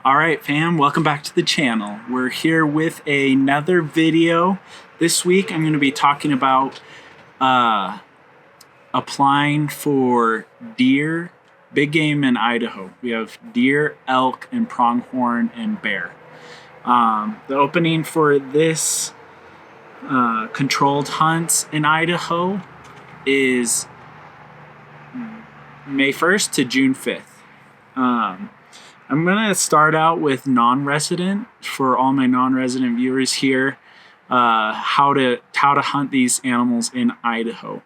All right, fam, welcome back to the channel. We're here with another video. This week I'm going to be talking about applying for deer, big game in Idaho. We have deer, elk, and pronghorn and bear. The opening for this controlled hunts in Idaho is May 1st to June 5th. I'm going to start out with non-resident for all my non-resident viewers here, how to hunt these animals in Idaho.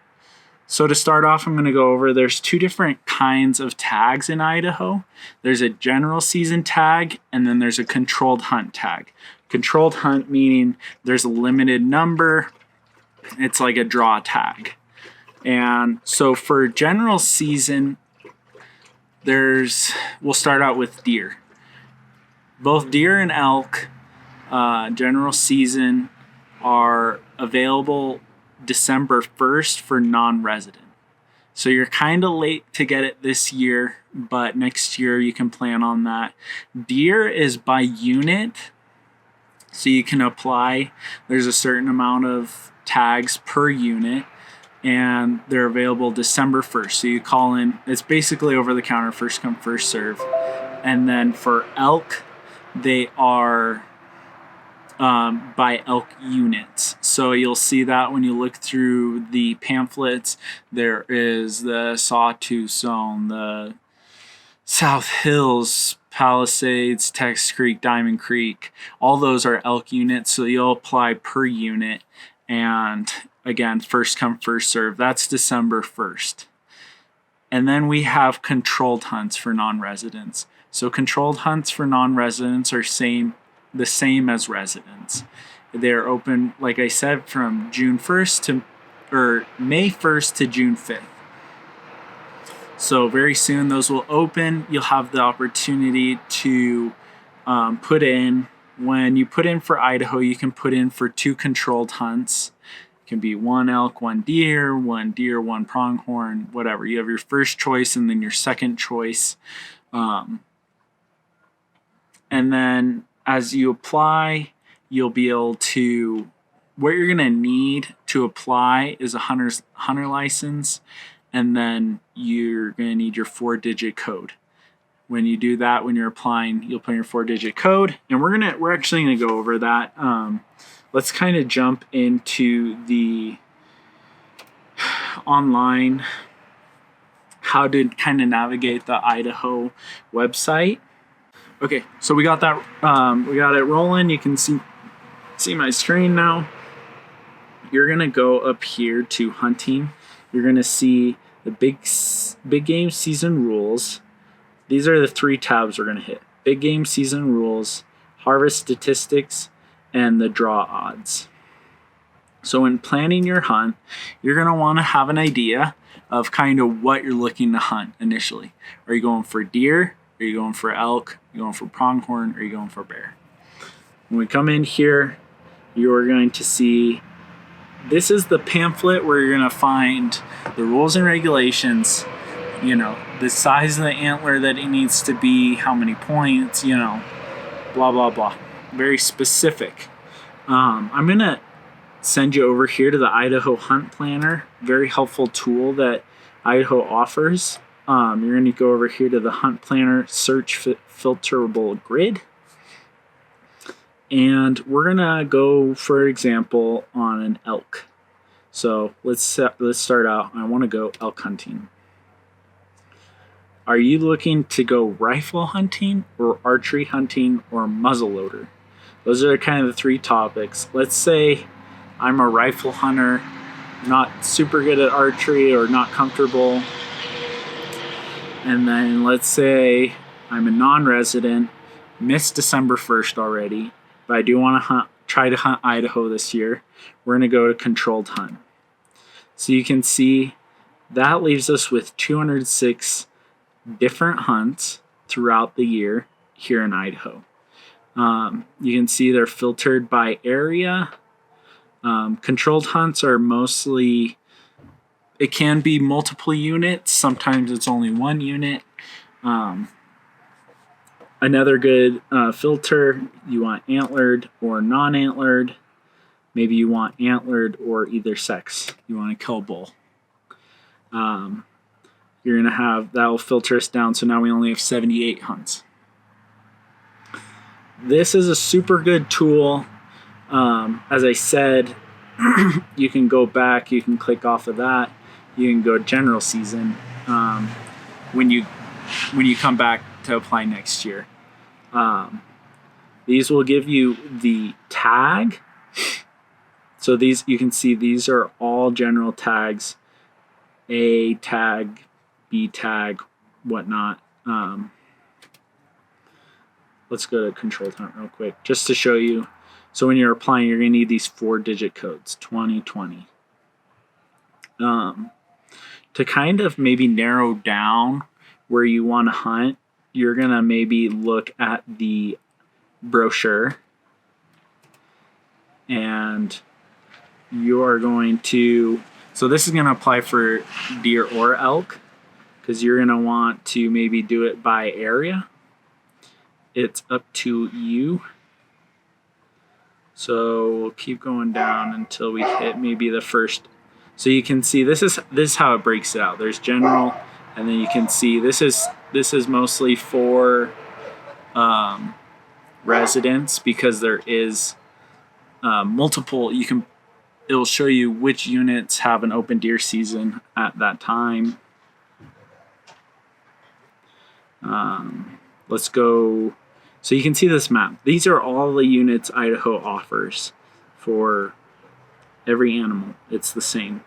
So to start off, I'm going to go over, there's two different kinds of tags in Idaho. There's a general season tag, and then there's a controlled hunt tag. Controlled hunt meaning there's a limited number. It's like a draw tag. And so for general season, we'll start out with deer. Both deer and elk, general season, are available December 1st for non-resident. So you're kind of late to get it this year, but next year you can plan on that. Deer is by unit, so you can apply. There's a certain amount of tags per unit, and they're available December 1st. So you call in, it's basically over the counter, first come, first serve. And then for elk, they are by elk units. So you'll see that when you look through the pamphlets. There is the Sawtooth Zone, the South Hills, Palisades, Texas Creek, Diamond Creek. All those are elk units, so you'll apply per unit. And again, first come, first serve. That's December 1st. And then we have controlled hunts for non-residents. So controlled hunts for non-residents are the same as residents. They're open, like I said, from May 1st to June 5th. So very soon those will open. You'll have the opportunity to put in. When you put in for Idaho, you can put in for 2 controlled hunts. It can be 1 elk, 1 deer, 1 pronghorn, whatever. You have your first choice and then your second choice. And then as you apply, you'll be able to, what you're going to need to apply is a hunter license, and then you're going to need your 4-digit code. When you do that, when you're applying, you'll put your 4-digit code, and we're actually going to go over that. Let's kind of jump into the online, how to kind of navigate the Idaho website. Okay, so we got that. We got it rolling. You can see my screen now. You're gonna go up here to hunting. You're gonna see the big game season rules. These are the 3 tabs we're going to hit. Big game season rules, harvest statistics, and the draw odds. So when planning your hunt, you're going to want to have an idea of kind of what you're looking to hunt initially. Are you going for deer? Are you going for elk? Are you going for pronghorn? Or are you going for bear? When we come in here, you're going to see, this is the pamphlet where you're going to find the rules and regulations, the size of the antler that it needs to be, how many points, blah, blah, blah. Very specific. I'm going to send you over here to the Idaho Hunt Planner. Very helpful tool that Idaho offers. You're going to go over here to the Hunt Planner Search Filterable Grid. And we're going to go, for example, on an elk. So let's start out. I want to go elk hunting. Are you looking to go rifle hunting or archery hunting or muzzleloader? Those are kind of the 3 topics. Let's say I'm a rifle hunter, not super good at archery or not comfortable. And then let's say I'm a non-resident, missed December 1st already, but I do want to try to hunt Idaho this year. We're going to go to controlled hunt. So you can see that leaves us with 206 different hunts throughout the year here in Idaho. You can see they're filtered by area. Controlled hunts are mostly, it can be multiple units. Sometimes it's only 1 unit. Another good filter, you want antlered or non-antlered. Maybe you want antlered or either sex. You want a kill bull. You're going to have, that will filter us down. So now we only have 78 hunts. This is a super good tool. As I said, you can go back, you can click off of that. You can go general season when you come back to apply next year. These will give you the tag. So these, you can see these are all general tags. A tag, B tag, whatnot. Let's go to controlled hunt real quick just to show you. So when you're applying, you're going to need these 4-digit codes, 2020. To kind of maybe narrow down where you want to hunt, you're going to maybe look at the brochure, and you are going to, so this is going to apply for deer or elk, because you're going to want to maybe do it by area. It's up to you. So we'll keep going down until we hit maybe the first. So you can see this is how it breaks it out. There's general, and then you can see this is mostly for residents, because there is multiple. It'll show you which units have an open deer season at that time. Let's go. So you can see this map. These are all the units Idaho offers for every animal. It's the same.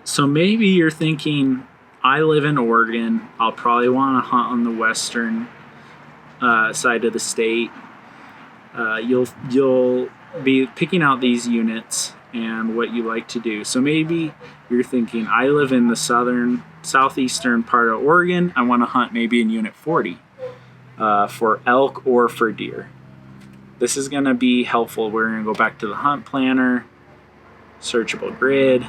So maybe you're thinking, I live in Oregon. I'll probably want to hunt on the western side of the state. You'll be picking out these units and what you like to do. So maybe you're thinking, I live in the southeastern part of Oregon. I want to hunt maybe in unit 40 for elk or for deer. This is going to be helpful. We're going to go back to the hunt planner, searchable grid,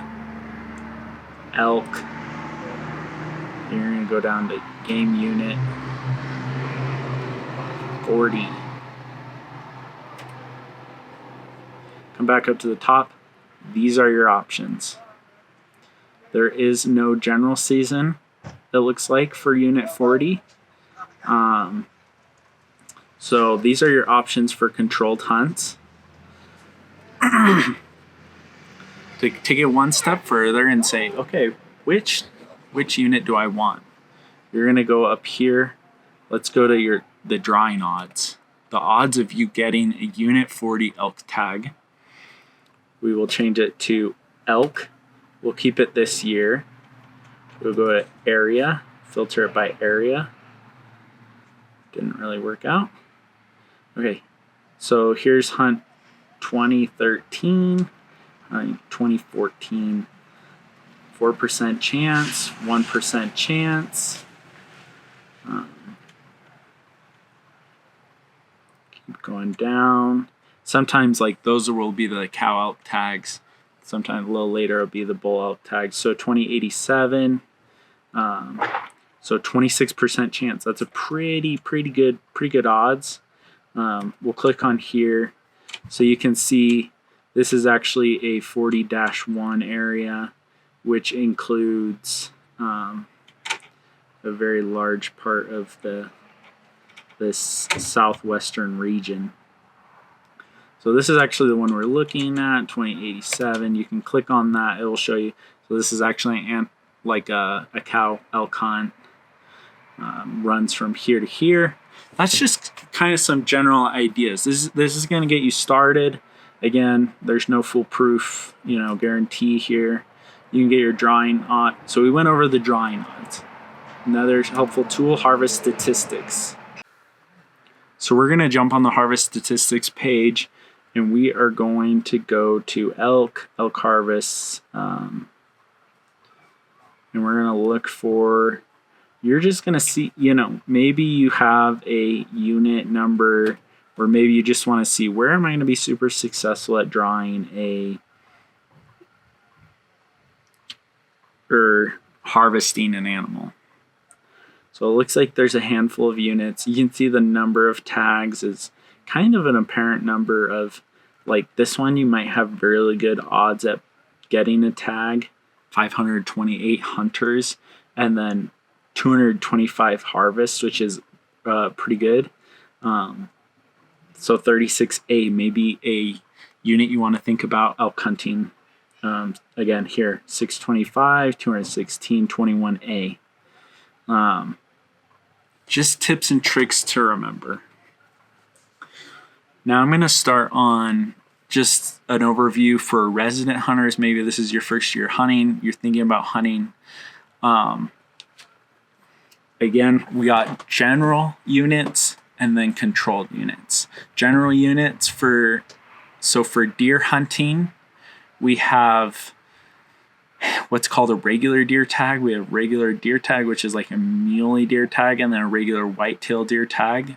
elk. You're going to go down to game unit 40. Come back up to the top. These are your options. There is no general season, it looks like, for unit 40. So these are your options for controlled hunts. To get one step further and say, okay, which unit do I want? You're gonna go up here. Let's go to the drawing odds. The odds of you getting a unit 40 elk tag. We will change it to elk. We'll keep it this year. We'll go to area, filter it by area. Didn't really work out. Okay, so here's hunt 2013, 2014, 4% chance, 1% chance. Keep going down. Sometimes like those will be the cow elk tags. Sometimes a little later it'll be the bull elk tags. So 2087. So 26% chance. That's a pretty good odds. We'll click on here. So you can see this is actually a 40-1 area, which includes a very large part of this southwestern region. So this is actually the one we're looking at, 2087. You can click on that. It will show you. So this is actually like a cow elk hunt. Runs from here to here. That's just kind of some general ideas. This is going to get you started. Again, there's no foolproof, guarantee here. You can get your drawing on. So we went over the drawing odds. Another helpful tool, harvest statistics. So we're going to jump on the harvest statistics page, and we are going to go to elk harvests, and we're going to look for. You're just going to see, maybe you have a unit number, or maybe you just want to see where am I going to be super successful at drawing or harvesting an animal. So it looks like there's a handful of units. You can see the number of tags is kind of an apparent number of, like this one, you might have really good odds at getting a tag, 528 hunters, and then 225 harvests, which is pretty good. So 36A, maybe a unit you want to think about elk hunting. Again, here, 625, 216, 21A. Just tips and tricks to remember. Now I'm going to start on just an overview for resident hunters. Maybe this is your first year hunting. You're thinking about hunting. Again, we got general units and then controlled units. General units for deer hunting, we have what's called a regular deer tag. We have regular deer tag, which is like a muley deer tag, and then a regular whitetail deer tag.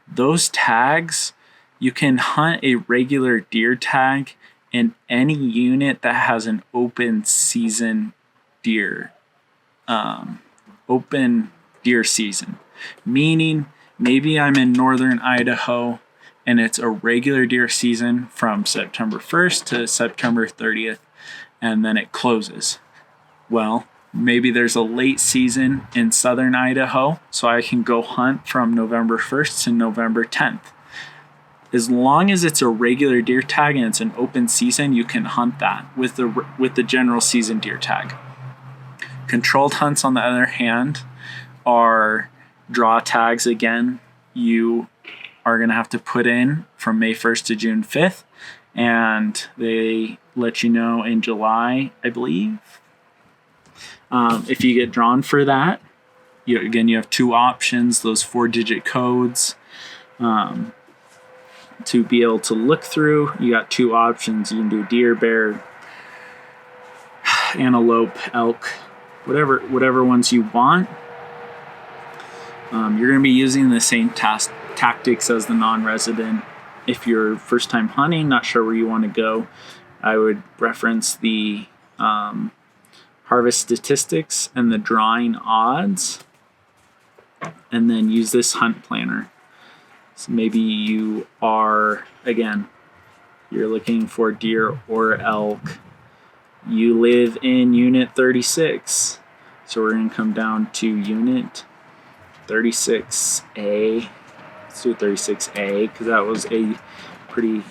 Those tags, you can hunt a regular deer tag in any unit that has an open season deer, open deer season. Meaning, maybe I'm in northern Idaho and it's a regular deer season from September 1st to September 30th, and then it closes. Well, maybe there's a late season in southern Idaho, so I can go hunt from November 1st to November 10th. As long as it's a regular deer tag and it's an open season, you can hunt that with the general season deer tag. Controlled hunts, on the other hand, are draw tags. Again, you are going to have to put in from May 1st to June 5th, and they let you know in July, I believe. If you get drawn for that, you have two options, those 4-digit codes to be able to look through. You got two options. You can do deer, bear, antelope, elk, whatever ones you want. You're going to be using the same tactics as the non-resident. If you're first time hunting, not sure where you want to go, I would reference the harvest statistics and the drawing odds, and then use this hunt planner. So maybe you are, again, you're looking for deer or elk. You live in unit 36. So we're going to come down to unit 36A. Let's do 36A because that was a pretty,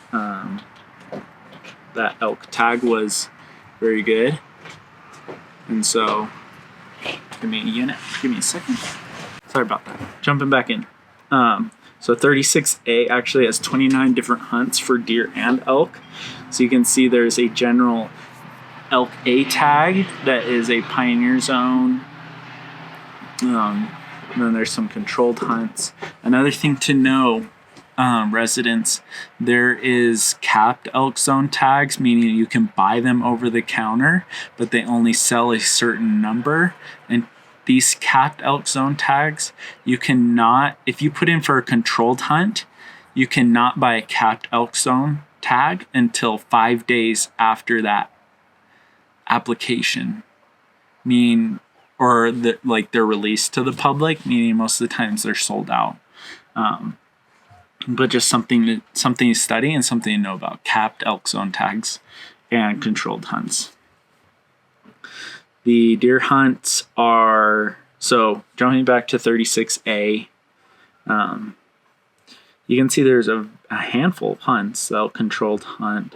that elk tag was very good. And so, give me a unit. Give me a second. Sorry about that. Jumping back in. So 36A actually has 29 different hunts for deer and elk. So you can see there's a general elk A tag that is a pioneer zone. And then there's some controlled hunts. Another thing to know, residents, there is capped elk zone tags, meaning you can buy them over the counter, but they only sell a certain number. And these capped elk zone tags, you cannot, if you put in for a controlled hunt, you cannot buy a capped elk zone tag until 5 days after that application. They're released to the public, meaning most of the times they're sold out. But just something to study and something to know about capped elk zone tags and controlled hunts. The deer hunts are, so jumping back to 36A, you can see there's a handful of hunts. The elk controlled hunt,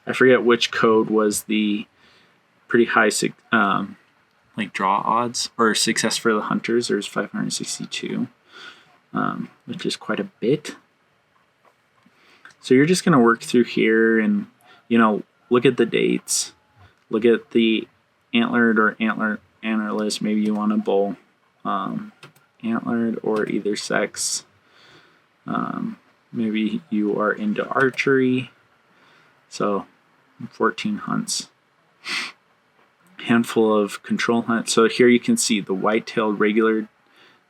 I forget which code was the pretty high draw odds or success for the hunters. There's 562, which is quite a bit. So you're just going to work through here and, look at the dates, look at the antlered or antlerless. Maybe you want a bull, antlered or either sex. Maybe you are into archery. So 14 hunts. Handful of control hunts. So here you can see the white-tailed regular.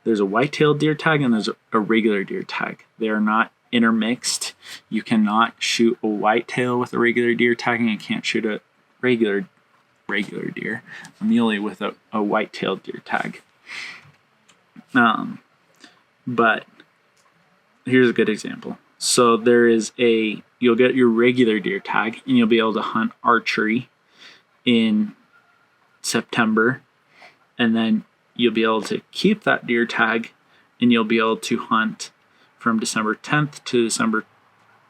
There's a white-tailed deer tag and there's a regular deer tag. They are not intermixed. You cannot shoot a whitetail with a regular deer tag, and you can't shoot a regular deer, a muley with a white-tailed deer tag. But here's a good example. So you'll get your regular deer tag, and you'll be able to hunt archery in September, and then you'll be able to keep that deer tag, and you'll be able to hunt from December 10th to December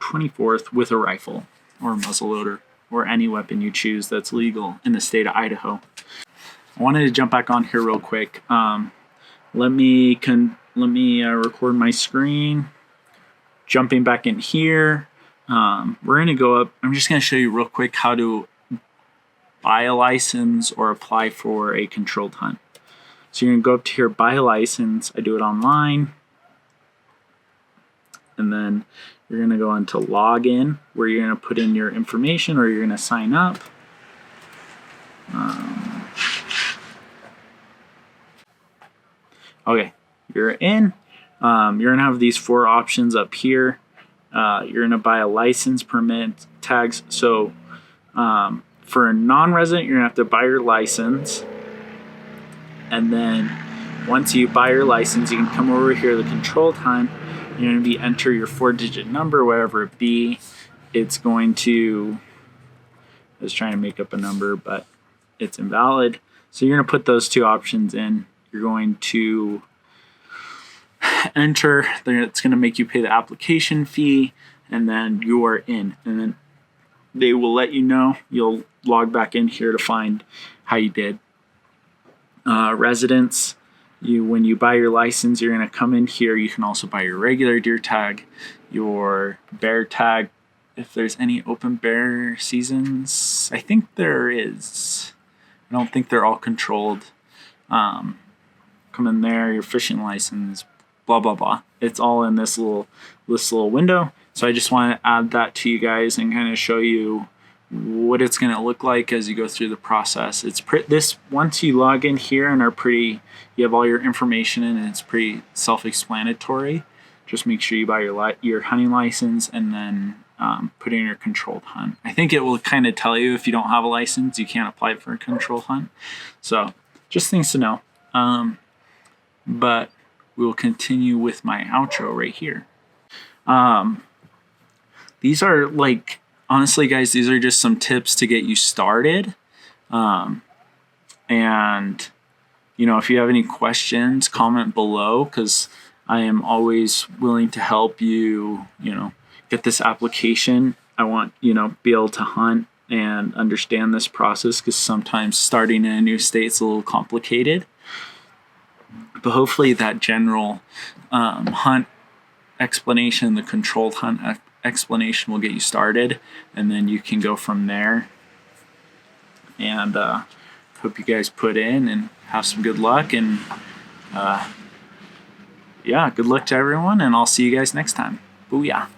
24th with a rifle or muzzleloader or any weapon you choose that's legal in the state of Idaho. I wanted to jump back on here real quick. Let me record my screen. Jumping back in here, we're going to go up. I'm just going to show you real quick how to buy a license or apply for a controlled hunt. So you're going to go up to here, buy a license. I do it online. And then you're going to go into login, where you're going to put in your information, or you're going to sign up. Okay, you're in. You're going to have these 4 options up here. You're going to buy a license, permit, tags. So for a non-resident, you're going to have to buy your license. And then once you buy your license, you can come over here to the controlled hunt. You're going to enter your 4-digit number, whatever it be. It's going to, I was trying to make up a number, but it's invalid. So you're going to put those 2 options in. You're going to enter. It's going to make you pay the application fee, and then you are in. And then they will let you know. You'll log back in here to find how you did. Residents, when you buy your license, you're going to come in here. You can also buy your regular deer tag, your bear tag, if there's any open bear seasons. I think there is. I don't think they're all controlled. Come in there, your fishing license, blah blah blah. It's all in this little window. So I just want to add that to you guys and kind of show you what it's going to look like as you go through the process. This once you log in here and you have all your information in, and it's pretty self-explanatory. Just make sure you buy your hunting license, and then put in your controlled hunt. I think it will kind of tell you if you don't have a license, you can't apply for a controlled hunt. So just things to know. But we'll continue with my outro right here. These are honestly, guys, these are just some tips to get you started. And, if you have any questions, comment below, because I am always willing to help you, get this application. I want, be able to hunt and understand this process, because sometimes starting in a new state is a little complicated. But hopefully that general hunt explanation, the controlled hunt explanation, will get you started, and then you can go from there. And hope you guys put in and have some good luck. And good luck to everyone, and I'll see you guys next time. Booyah.